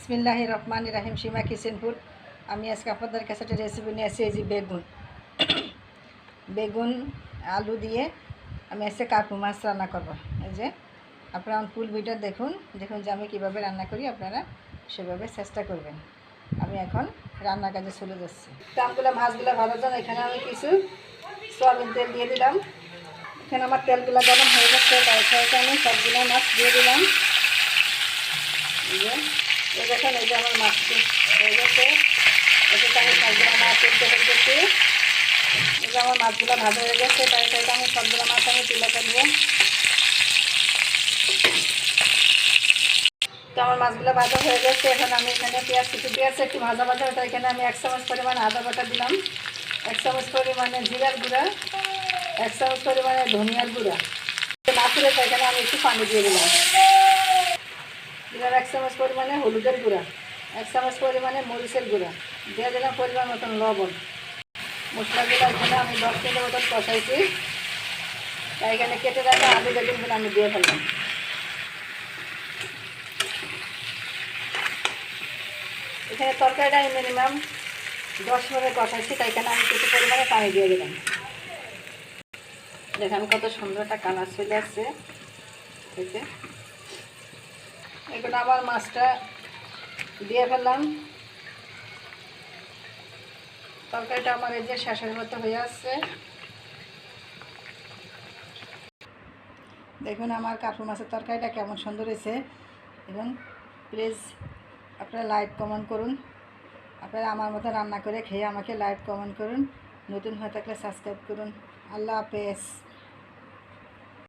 বিসমিল্লাহির রহমানির রহিম। সীমা kitchen food. আমি আজকে আপনাদের কাছে একটা রেসিপি নিয়ে আসি। এই যে বেগুন আলু দিয়ে আমি আজকে কার্পু মাছ রান্না করব। এই যে আপনারা ফুল ভিডিও দেখুন যে আমি কীভাবে রান্না করি, আপনারা সেভাবে চেষ্টা করবেন। আমি এখন রান্নার কাজে চলে যাচ্ছি। আমগুলো মাছগুলো ভাজার জন্য এখানে আমি কিছু সয়াবিন তেল দিয়ে দিলাম। এখানে আমার তেলগুলো গরম হয়ে যাচ্ছে, তাই আমি সবগুলো মাছ দিয়ে দিলাম। এই দেখেন, এই যে আমার মাছটি হয়ে গেছে। এটাতে আমি সবগুলো মাছ তুলতে ফেলতেছি। এই যে আমার মাছগুলো ভাজা হয়ে গেছে, তাই আমি সবগুলো মাছ আমি তুলে ফেলবো। তো আমার মাছগুলো ভাজা হয়ে গেছে। এখন আমি এখানে পেঁয়াজ একটু ভাজা ওটা এখানে আমি 1 চামচ পরিমাণ আদা বাটা দিলাম, 1 চামচ পরিমাণে জিরার গুঁড়া, 1 চামচ পরিমাণে ধনিয়ার গুঁড়া। মাছের এখানে আমি একটু পানি দিয়ে দিলাম। 1 চামচ পরিমাণে হলুদের গুঁড়া, 1 চামচ পরিমাণে মরিচের গুঁড়া, দিয়ে দিলাম পরিমাণ মতন লবণ। মশলাগুলো এখানে আমি 10 মিনিটের মতন কষাইছি। তাই এখানে কেটে রাখা আলু বেগুনগুলো আমি দিয়ে ফেললাম। এখানে তরকারিটা আমি মিনিমাম 10 মিনিট কষাইছি, তাই এখানে আমি কিছু পরিমাণে পানি দিয়ে দিলাম। দেখেন কত সুন্দর একটা কালার চলে আসছে। এখন আবার মাছটা দিয়ে ফেললাম। তরকারিটা আমার এই যে শেষের মতো হয়ে আসছে। দেখুন আমার কার্পু মাছের তরকারিটা কেমন সুন্দর হয়েছে। এবং প্লিজ আপনারা লাইক কমেন্ট করুন। আপনারা আমার মতো রান্না করে খেয়ে আমাকে লাইক কমেন্ট করুন। নতুন হয়ে থাকলে সাবস্ক্রাইব করুন। আল্লাহ হাফেজ।